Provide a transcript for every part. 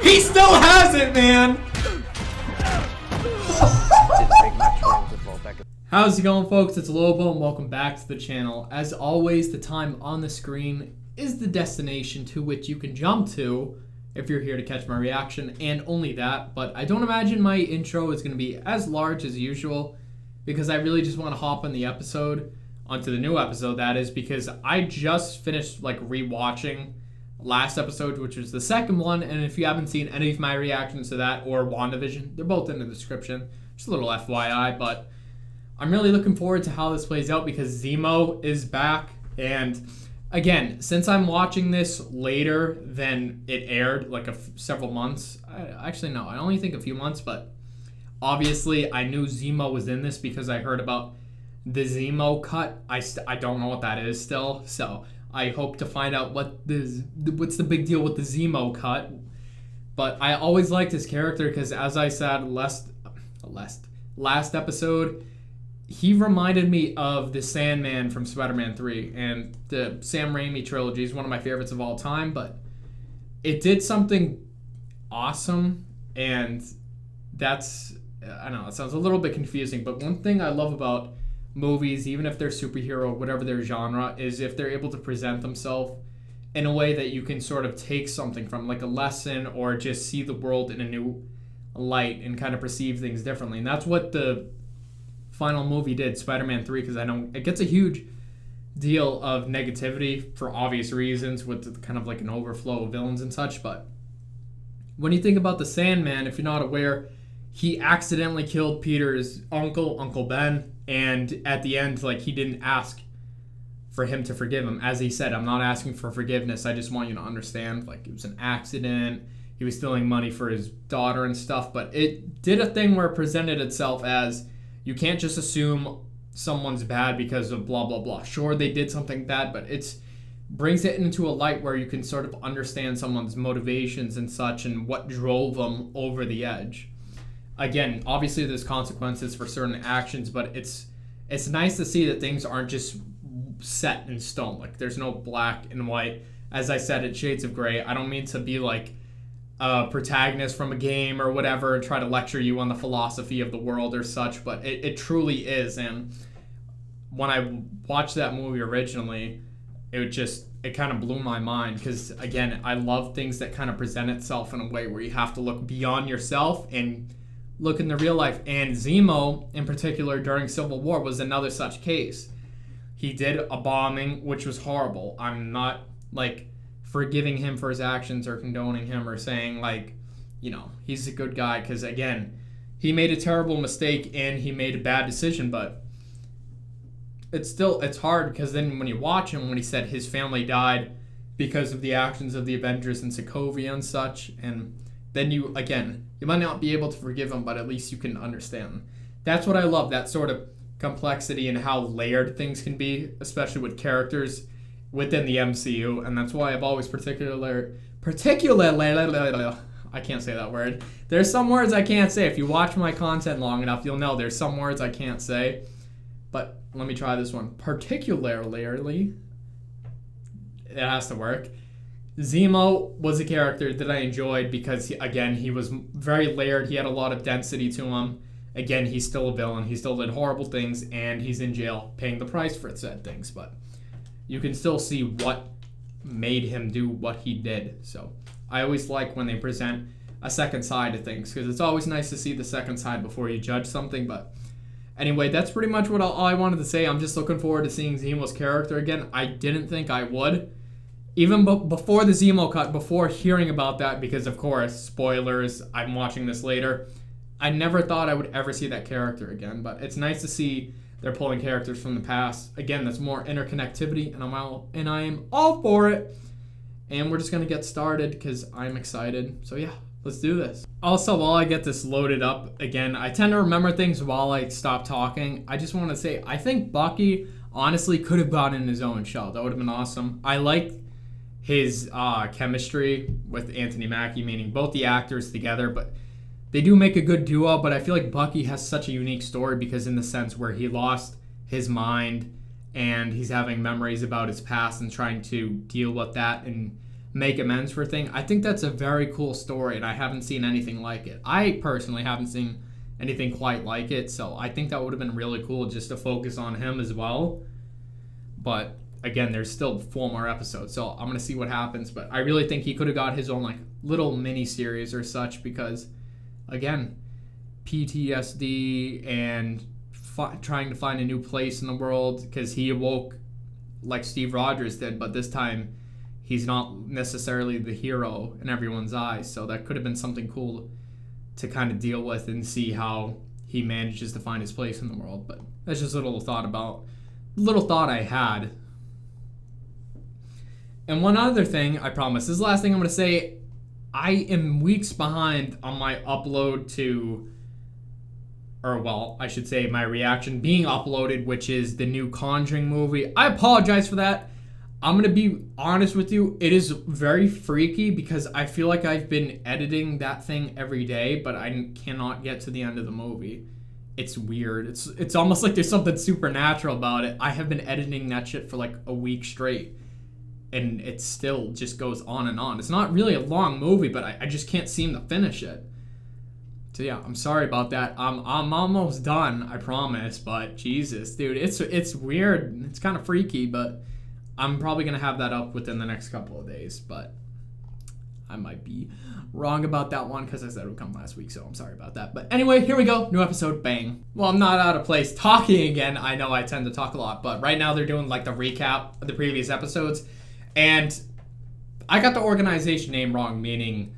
He still has it, man! How's it going, folks? It's Lobo, and welcome back to the channel. As always, the time on the screen is the destination to which you can jump to if you're here to catch my reaction, and only that. But I don't imagine my intro is going to be as large as usual, because I really just want to hop on the episode, onto the new episode, that is, because I just finished rewatching last episode, which was the second one, and if you haven't seen any of my reactions to that or WandaVision, they're both in the description. Just a little FYI, but I'm really looking forward to how this plays out because Zemo is back, and again, since I'm watching this later than it aired, several months, actually no, I only think a few months, but obviously I knew Zemo was in this because I heard about the Zemo cut. I don't know what that is still, so I hope to find out what's the big deal with the Zemo cut. But I always liked his character because, as I said last episode, he reminded me of the Sandman from Spider-Man 3, and the Sam Raimi trilogy is one of my favorites of all time, but it did something awesome, and that's, I don't know, it sounds a little bit confusing, but one thing I love about movies, even if they're superhero, whatever their genre, is if they're able to present themselves in a way that you can sort of take something from, like a lesson, or just see the world in a new light and kind of perceive things differently. And that's what the final movie did, Spider-Man 3, because I know it gets a huge deal of negativity for obvious reasons with kind of like an overflow of villains and such. But when you think about the Sandman, if you're not aware, he accidentally killed Peter's uncle, Uncle Ben, and at the end, he didn't ask for him to forgive him. As he said, I'm not asking for forgiveness, I just want you to understand, it was an accident, he was stealing money for his daughter and stuff, but it did a thing where it presented itself as, you can't just assume someone's bad because of blah, blah, blah. Sure, they did something bad, but it brings it into a light where you can sort of understand someone's motivations and such and what drove them over the edge. Again, obviously there's consequences for certain actions, but it's nice to see that things aren't just set in stone. There's no black and white. As I said, it's shades of gray. I don't mean to be like a protagonist from a game or whatever and try to lecture you on the philosophy of the world or such, but it truly is. And when I watched that movie originally, it kind of blew my mind because, again, I love things that kind of present itself in a way where you have to look beyond yourself and look in the real life. And Zemo, in particular, during Civil War, was another such case. He did a bombing, which was horrible. I'm not, forgiving him for his actions or condoning him or saying, he's a good guy. Because, again, he made a terrible mistake and he made a bad decision. But it's hard because then when you watch him, when he said his family died because of the actions of the Avengers in Sokovia and such, and then you might not be able to forgive him, but at least you can understand. That's what I love, that sort of complexity and how layered things can be, especially with characters within the MCU, and that's why I've always particularly, I can't say that word. There's some words I can't say. If you watch my content long enough, you'll know there's some words I can't say, but let me try this one. Particularly, it has to work. Zemo was a character that I enjoyed because, he was very layered. He had a lot of density to him. Again, he's still a villain. He still did horrible things, and he's in jail paying the price for said things. But you can still see what made him do what he did. So I always like when they present a second side to things because it's always nice to see the second side before you judge something. But anyway, that's pretty much all I wanted to say. I'm just looking forward to seeing Zemo's character again. I didn't think I would. Even before the Zemo cut, before hearing about that, because of course, spoilers, I'm watching this later, I never thought I would ever see that character again. But it's nice to see they're pulling characters from the past. Again, that's more interconnectivity, and I am all for it. And we're just going to get started because I'm excited. So yeah, let's do this. Also, while I get this loaded up, again, I tend to remember things while I stop talking. I just want to say, I think Bucky honestly could have gotten his own show. That would have been awesome. I like his chemistry with Anthony Mackie, meaning both the actors together, but they do make a good duo. But I feel like Bucky has such a unique story because in the sense where he lost his mind and he's having memories about his past and trying to deal with that and make amends for thing. I think that's a very cool story, and I haven't seen anything like it. I personally haven't seen anything quite like it, so I think that would have been really cool just to focus on him as well. But again, there's still 4 more episodes, so I'm gonna see what happens. But I really think he could have got his own like little mini series or such, because again, PTSD and trying to find a new place in the world, because he awoke like Steve Rogers did, but this time he's not necessarily the hero in everyone's eyes. So that could have been something cool to kind of deal with and see how he manages to find his place in the world. But that's just a little thought I had. And one other thing, I promise, this is the last thing I'm going to say. I am weeks behind on my upload to, or well, I should say my reaction being uploaded, which is the new Conjuring movie. I apologize for that. I'm going to be honest with you. It is very freaky because I feel like I've been editing that thing every day, but I cannot get to the end of the movie. It's weird. It's almost like there's something supernatural about it. I have been editing that shit for like a week straight, and it still just goes on and on. It's not really a long movie, but I just can't seem to finish it. So yeah, I'm sorry about that. I'm almost done, I promise. But Jesus, dude, it's weird. It's kind of freaky, but I'm probably gonna have that up within the next couple of days. But I might be wrong about that one because I said it would come last week, so I'm sorry about that. But anyway, here we go. New episode, bang. Well, I'm not out of place talking again. I know I tend to talk a lot, but right now they're doing like the recap of the previous episodes. And I got the organization name wrong, meaning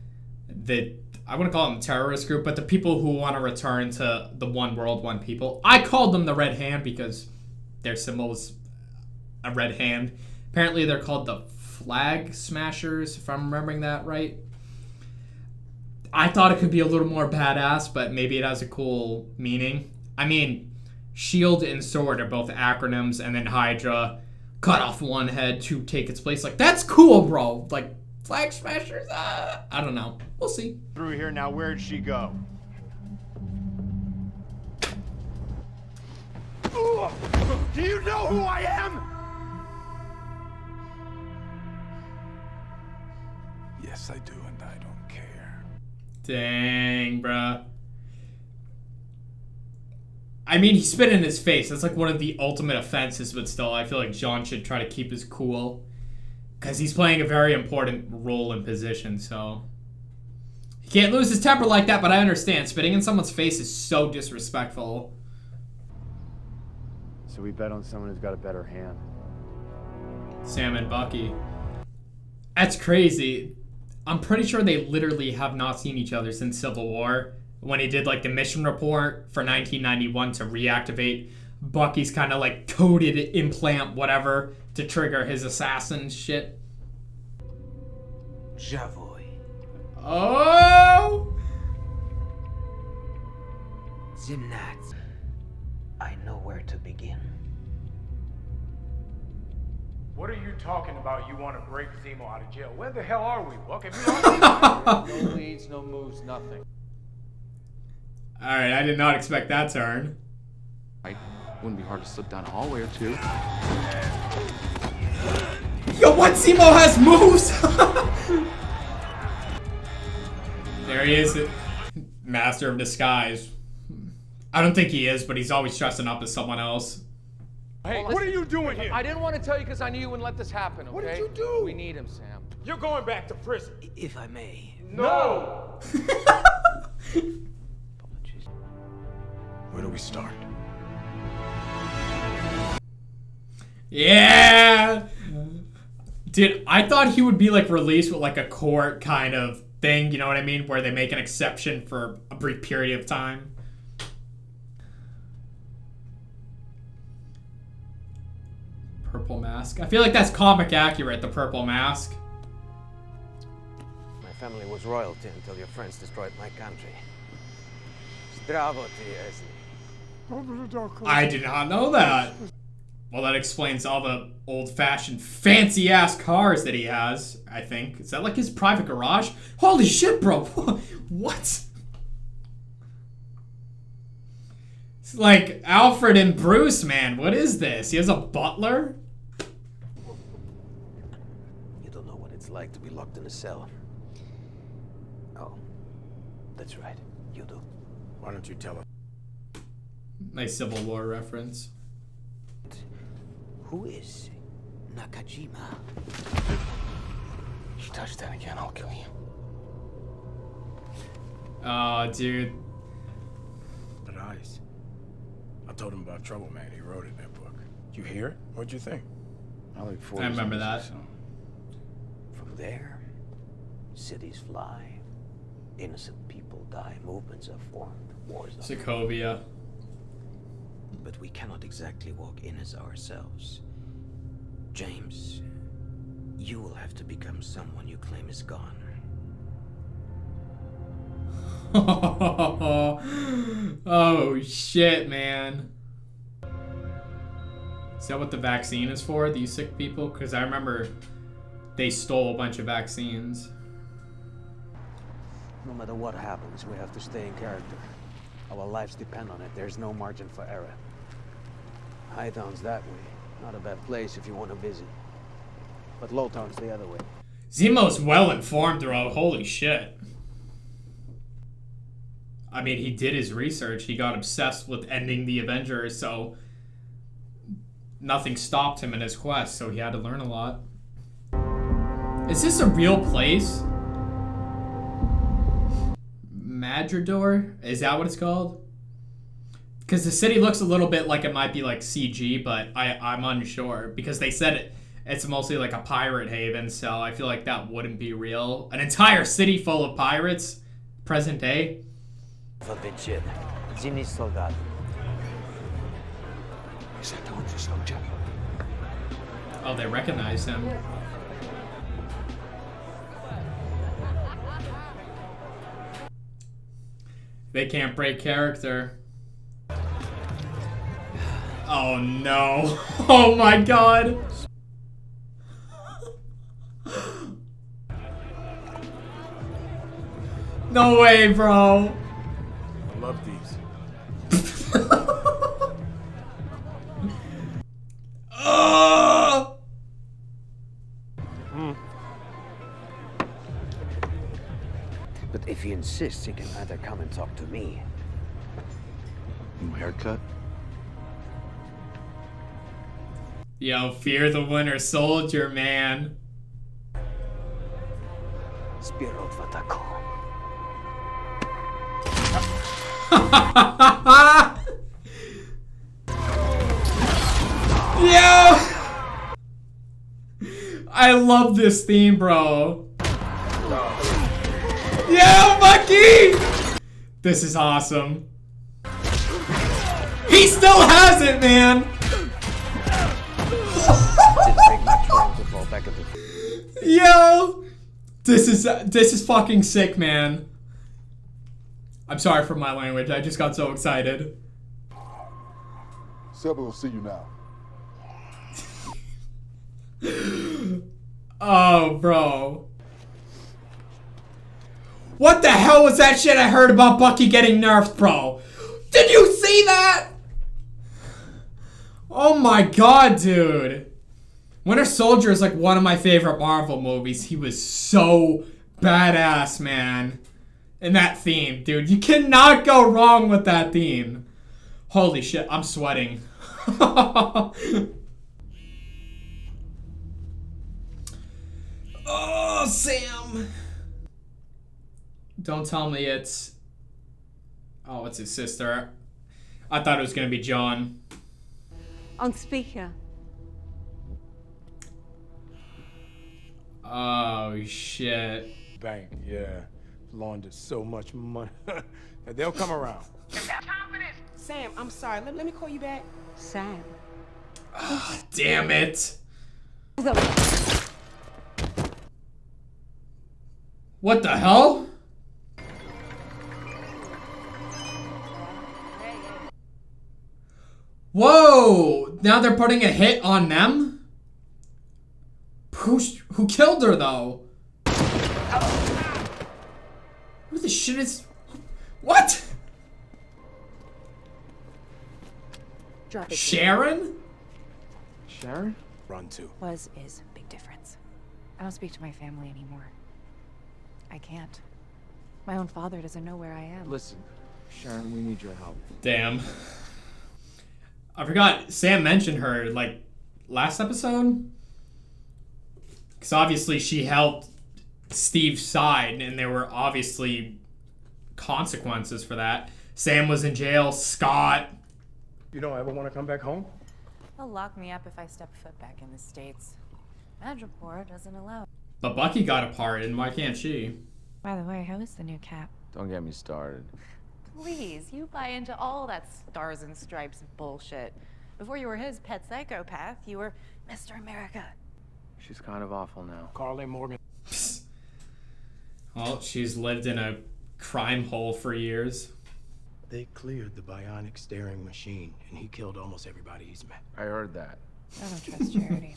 that I wouldn't call them a terrorist group, but the people who want to return to the one world, one people. I called them the Red Hand because their symbol is a red hand. Apparently they're called the Flag Smashers, if I'm remembering that right. I thought it could be a little more badass, but maybe it has a cool meaning. I mean, Shield and Sword are both acronyms, and then Hydra cut off one head to take its place. Like, that's cool, bro. Like, Flag Smashers? I don't know. We'll see. Through here now, where'd she go? Do you know who I am? Yes, I do, and I don't care. Dang, bruh. I mean, he spit in his face. That's like one of the ultimate offenses, but still, I feel like John should try to keep his cool. Because he's playing a very important role and position, so... He can't lose his temper like that, but I understand. Spitting in someone's face is so disrespectful. So we bet on someone who's got a better hand. Sam and Bucky. That's crazy. I'm pretty sure they literally have not seen each other since Civil War. When he did like the mission report for 1991 to reactivate Bucky's kind of like coded implant, whatever, to trigger his assassin shit. Javoy. Oh! Zimnats. I know where to begin. What are you talking about? You want to break Zemo out of jail? Where the hell are we? Okay, we are. No leads, no moves, nothing. Alright, I did not expect that turn. Right? Wouldn't be hard to slip down a hallway or two. Yo, what? Zemo has moves! There he is. Master of disguise. I don't think he is, but he's always dressing up as someone else. Hey, what are you doing here? I didn't want to tell you because I knew you wouldn't let this happen, okay? What did you do? We need him, Sam. You're going back to prison. If I may. No! Where do we start? Yeah! Dude, I thought he would be like released with like a court kind of thing, you know what I mean? Where they make an exception for a brief period of time. Purple mask. I feel like that's comic accurate, the purple mask. My family was royalty until your friends destroyed my country. Zdravo ti, Esli. I did not know that. Well, that explains all the old-fashioned, fancy-ass cars that he has, I think. Is that like his private garage? Holy shit, bro. What? It's like Alfred and Bruce, man. What is this? He has a butler? You don't know what it's like to be locked in a cell. Oh, that's right. You do. Why don't you tell us? Nice Civil War reference. Who is Nakajima? You touch that again, I'll kill you. Oh, dude. But Ice. I told him about Trouble Man. He wrote it in that book. Did you hear it? What'd you think? I like 40s. I remember that. So. From there, cities fly, innocent people die, movements are formed, wars are fought. Sokovia. But we cannot exactly walk in as ourselves. James, you will have to become someone you claim is gone. Oh shit, man. Is that what the vaccine is for? These sick people? Because I remember they stole a bunch of vaccines. No matter what happens, we have to stay in character. Our lives depend on it. There's no margin for error. Hightown's that way. Not a bad place if you want to visit. But Lowtown's the other way. Zemo's well informed, bro. Holy shit. I mean, he did his research. He got obsessed with ending the Avengers, so nothing stopped him in his quest, so he had to learn a lot. Is this a real place? Madripoor? Is that what it's called? Because the city looks a little bit like it might be like CG, but I'm unsure. Because they said it's mostly like a pirate haven, so I feel like that wouldn't be real. An entire city full of pirates? Present day? Is that the Winter Soldier? Oh, they recognize him. They can't break character. Oh no. Oh my god. No way, bro. I love these. But if he insists, he can either come and talk to me. New haircut? Yo, fear the Winter Soldier, man. Spiro Vatako. Yo! I love this theme, bro. Yo, Bucky! This is awesome. He still has it, man! Didn't take much for him to fall back into. Yo! This is fucking sick, man. I'm sorry for my language. I just got so excited. Seba will see you now. Oh, bro. What the hell was that shit I heard about Bucky getting nerfed, bro? Did you see that? Oh my god, dude. Winter Soldier is like one of my favorite Marvel movies. He was so badass, man. In that theme, dude. You cannot go wrong with that theme. Holy shit, I'm sweating. Oh, Sam. Don't tell me it's... Oh, it's his sister. I thought it was gonna be John. On speaker. Oh, shit. Bank, yeah. Laundered so much money. They'll come around. Sam, I'm sorry. Let me call you back. Sam. Oh, damn it. What the hell? Whoa! Now they're putting a hit on them? Who killed her, though? Who the shit is... What? Drop it. Sharon? Sharon? Run to. Was is big difference. I don't speak to my family anymore. I can't. My own father doesn't know where I am. Listen, Sharon, we need your help. Damn. I forgot Sam mentioned her, like, last episode? Because obviously she helped Steve's side, and there were obviously consequences for that. Sam was in jail, Scott. You don't ever want to come back home? They'll lock me up if I step foot back in the States. Madripoor doesn't allow it. But Bucky got a part, and why can't she? By the way, how is the new cap? Don't get me started. Please, you buy into all that stars and stripes bullshit. Before you were his pet psychopath, you were Mr. America. She's kind of awful now. Carly Morgan. Well, she's lived in a crime hole for years. They cleared the bionic staring machine, and he killed almost everybody he's met. I heard that. I don't trust Charity.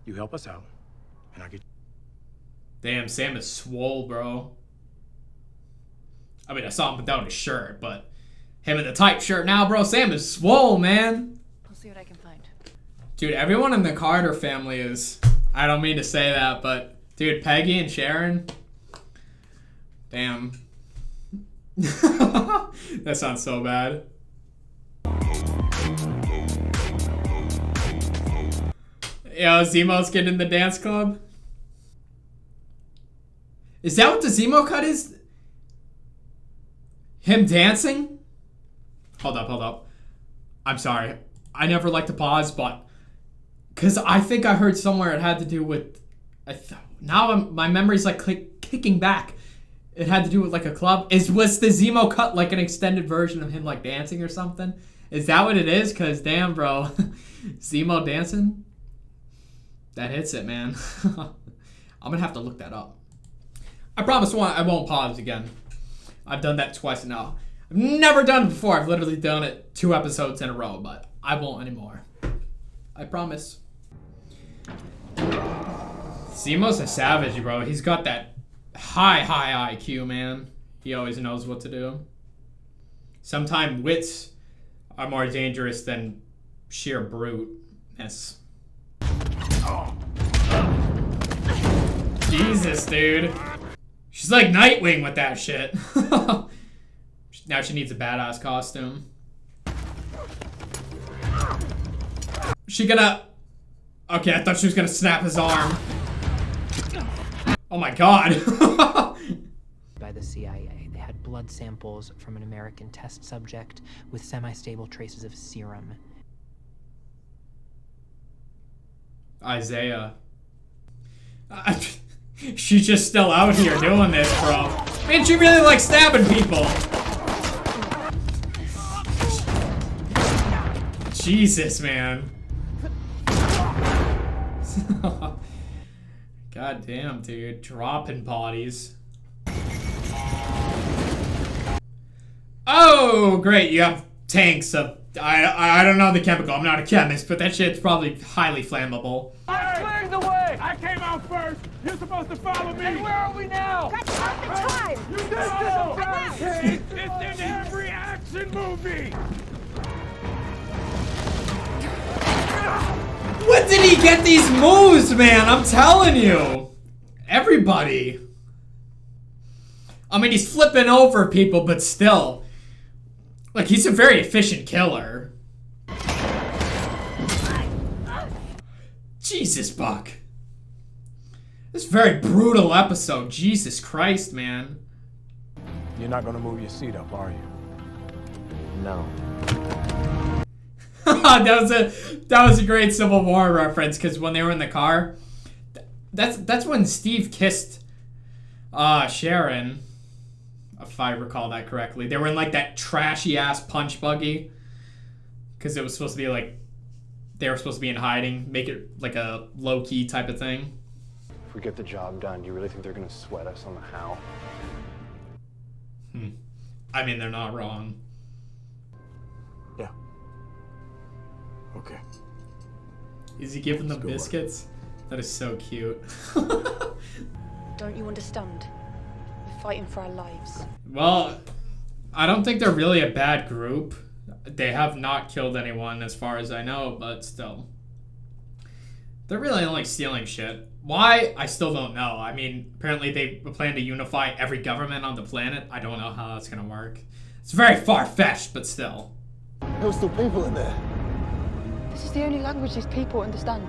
You help us out, and I get... Damn, Sam is swole, bro. I mean, I saw him without his shirt, but him in the tight shirt now, bro. Sam is swole, man. I'll see what I can find. Dude, everyone in the Carter family is... I don't mean to say that, but... Dude, Peggy and Sharon... Damn. That sounds so bad. Yo, Zemo's getting in the dance club. Is that what the Zemo cut is? Him dancing? Hold up. I'm sorry. I never like to pause, but... Because I think I heard somewhere it had to do with... Now my memory's like kicking back. It had to do with like a club. Was the Zemo cut like an extended version of him like dancing or something? Is that what it is? Because damn, bro. Zemo dancing? That hits it, man. I'm going to have to look that up. I promise I won't pause again. I've done that twice now. I've never done it before. I've literally done it 2 episodes in a row, but I won't anymore. I promise. Zemo's a savage, bro. He's got that high IQ, man. He always knows what to do. Sometimes wits are more dangerous than sheer bruteness. Jesus, dude. She's like Nightwing with that shit. Now she needs a badass costume. She gonna... Okay, I thought she was gonna snap his arm. Oh my god. By the CIA. They had blood samples from an American test subject with semi-stable traces of serum. Isaiah. She's just still out here doing this, bro. Man, she really likes stabbing people. Jesus, man. God damn, dude. Dropping bodies. Oh, great. You have tanks of... I don't know the chemical. I'm not a chemist, but that shit's probably highly flammable. I'm clearing the way! I came out first! You're supposed to follow me! And where are we now? That's perfect time! You did this! It's in every action movie! When did he get these moves, man? I'm telling you. Everybody. I mean, he's flipping over people, but still. Like, he's a very efficient killer. Jesus, Buck. This is a very brutal episode. Jesus Christ, man. You're not gonna move your seat up, are you? No. that was a great Civil War reference, because when they were in the car, that's when Steve kissed Sharon, if I recall that correctly. They were in like that trashy ass punch buggy, because it was supposed to be like they were supposed to be in hiding, make it like a low key type of thing. If we get the job done, do you really think they're gonna sweat us on the how? I mean, they're not wrong. Yeah. Okay. Is he giving them Let's go biscuits? That is so cute. Don't you understand? We're fighting for our lives. Well, I don't think they're really a bad group. They have not killed anyone as far as I know, but still. They're really only stealing shit. Why? I still don't know. I mean, apparently they plan to unify every government on the planet. I don't know how that's gonna work. It's very far-fetched, but still. There were still people in there. This is the only language these people understand.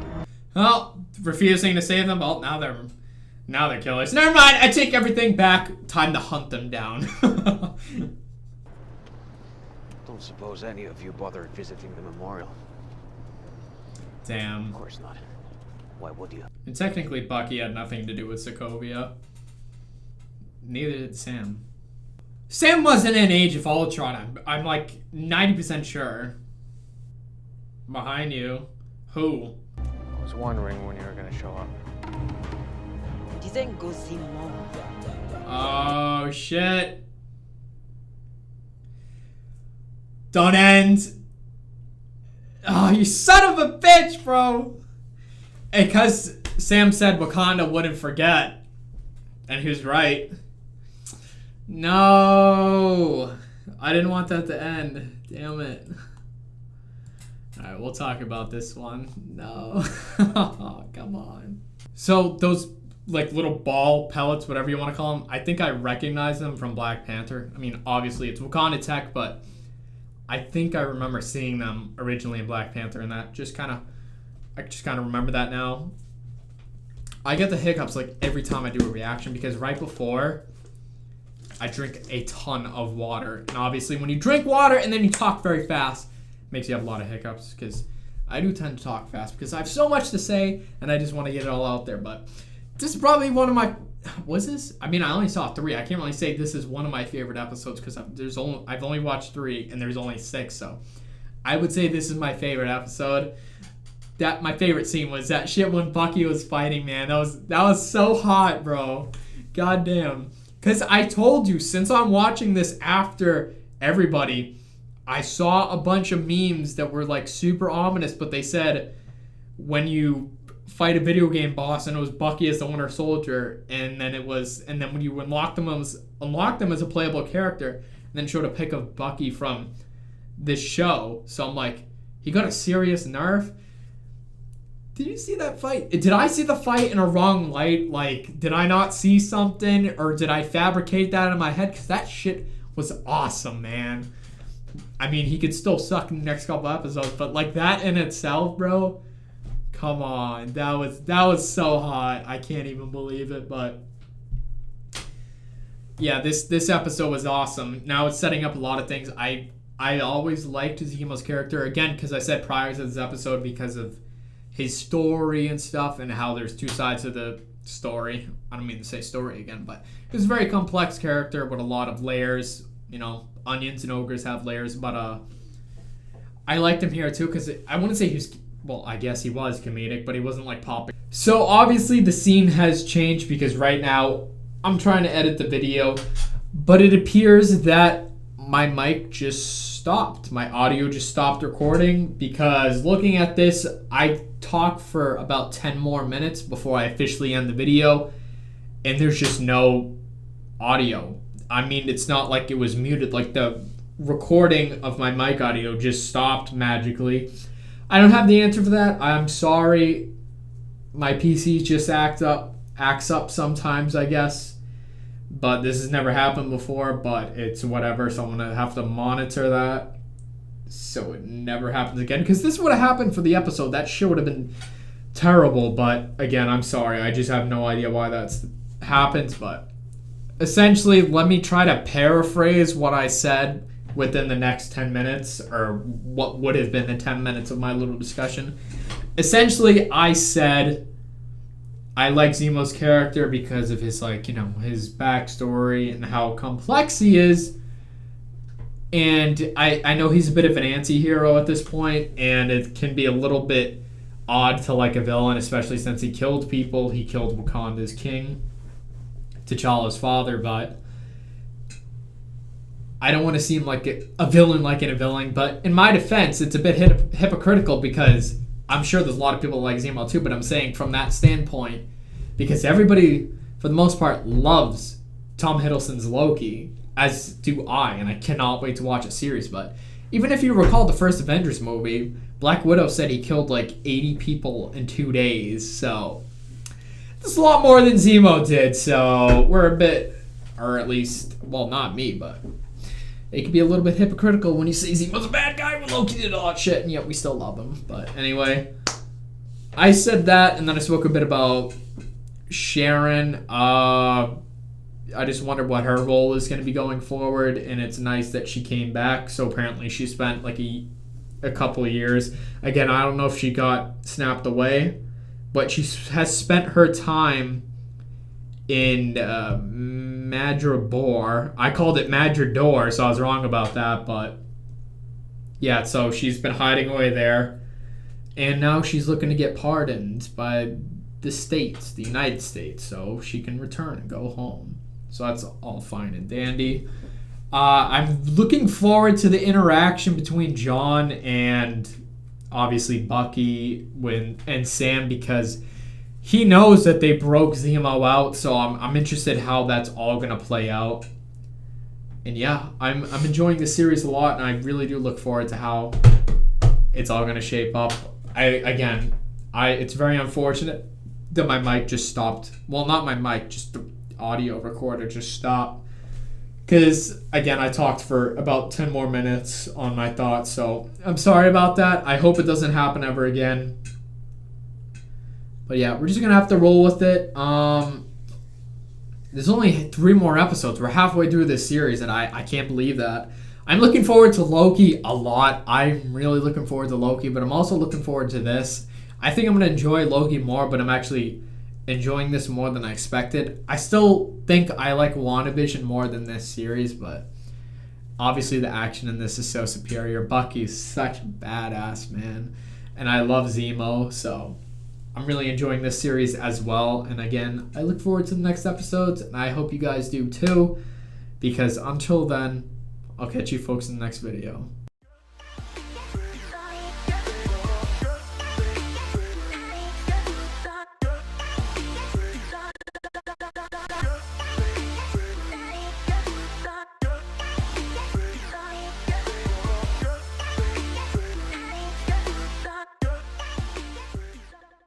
Well, refusing to save them. Well, now they're killers. Never mind. I take everything back. Time to hunt them down. Don't suppose any of you bothered visiting the memorial. Damn. Of course not. Why would you? And technically, Bucky had nothing to do with Sokovia. Neither did Sam. Sam wasn't in Age of Ultron. I'm like 90% sure. Behind you. Who? I was wondering when you were gonna show up. Oh, shit. Don't end. Oh, you son of a bitch, bro. Because Sam said Wakanda wouldn't forget. And he was right. No. I didn't want that to end. Damn it. Alright, we'll talk about this one. No. Come on. So those like little ball pellets, whatever you want to call them, I think I recognize them from Black Panther. I mean, obviously it's Wakanda tech, but I think I remember seeing them originally in Black Panther, and that just kind of, I just kind of remember that now. I get the hiccups like every time I do a reaction because right before I drink a ton of water, and obviously when you drink water and then you talk very fast, it makes you have a lot of hiccups because I do tend to talk fast because I have so much to say and I just want to get it all out there. But this is probably one of my, was this? I mean, I only saw 3. I can't really say this is one of my favorite episodes because I've only watched 3 and there's only 6. So I would say this is my favorite episode. That my favorite scene was that shit when Bucky was fighting, man. That was so hot, bro. God damn. Because I told you, since I'm watching this after everybody, I saw a bunch of memes that were like super ominous, but they said when you fight a video game boss and it was Bucky as the Winter Soldier, and then when you unlock them as a playable character, and then showed a pic of Bucky from this show. So I'm like, he got a serious nerf. Did you see that fight? Did I see the fight in a wrong light? Like, did I not see something, or did I fabricate that in my head? Because that shit was awesome, man. I mean, he could still suck in the next couple episodes, but like that in itself, bro. Come on, that was so hot. I can't even believe it, but yeah, this episode was awesome. Now it's setting up a lot of things. I always liked Zemo's character, again, because I said prior to this episode, because of his story and stuff, and how there's 2 sides of the story. I don't mean to say story again, but he's a very complex character with a lot of layers. You know, onions and ogres have layers, but I liked him here too, because I wouldn't say he was, well, I guess he was comedic, but he wasn't like popping. So obviously the scene has changed because right now I'm trying to edit the video, but it appears that my mic just stopped. My audio just stopped recording because looking at this, I talk for about 10 more minutes before I officially end the video, and there's just no audio. I mean, it's not like it was muted, like the recording of my mic audio just stopped magically. I don't have the answer for that. I'm sorry. My PC just acts up sometimes, I guess. But this has never happened before, but it's whatever, so I'm going to have to monitor that so it never happens again. Because this would have happened for the episode. That shit would have been terrible, but again, I'm sorry. I just have no idea why that's happened, but essentially, let me try to paraphrase what I said within the next 10 minutes, or what would have been the 10 minutes of my little discussion. Essentially, I said I like Zemo's character because of his, like, you know, his backstory and how complex he is. And I know he's a bit of an anti-hero at this point, and it can be a little bit odd to like a villain, especially since he killed people. He killed Wakanda's king, T'Challa's father, but I don't want to seem like a villain like in a villain, but in my defense, it's a bit hypocritical because I'm sure there's a lot of people like Zemo too, but I'm saying from that standpoint, because everybody, for the most part, loves Tom Hiddleston's Loki, as do I, and I cannot wait to watch a series. But even if you recall the first Avengers movie, Black Widow said he killed like 80 people in 2 days, so It's a lot more than Zemo did, so we're a bit, or at least, well, not me, but it could be a little bit hypocritical when you say Zemo's a bad guy when Loki did all that shit, and yet we still love him. But anyway, I said that, and then I spoke a bit about Sharon. I just wondered what her role is going to be going forward, and it's nice that she came back. So apparently she spent like a couple of years. Again, I don't know if she got snapped away, but she has spent her time in Madripoor. I called it Madripoor, so I was wrong about that. But yeah, so she's been hiding away there, and now she's looking to get pardoned by the States, the United States, so she can return and go home. So that's all fine and dandy. I'm looking forward to the interaction between John and obviously Bucky and Sam, because he knows that they broke Zemo out. So I'm interested how that's all gonna play out. And yeah, I'm enjoying the series a lot, and I really do look forward to how it's all gonna shape up. It's very unfortunate that my mic just stopped. Well, not my mic, just the audio recorder just stopped. Because, again, I talked for about 10 more minutes on my thoughts, so I'm sorry about that. I hope it doesn't happen ever again. But yeah, we're just going to have to roll with it. There's only 3 more episodes. We're halfway through this series, and I can't believe that. I'm looking forward to Loki a lot. I'm really looking forward to Loki, but I'm also looking forward to this. I think I'm going to enjoy Loki more, but I'm actually enjoying this more than I expected. I still think I like WandaVision more than this series, but obviously the action in this is so superior. Bucky's such a badass, man. And I love Zemo, so I'm really enjoying this series as well. And again, I look forward to the next episodes, and I hope you guys do too, because until then, I'll catch you folks in the next video.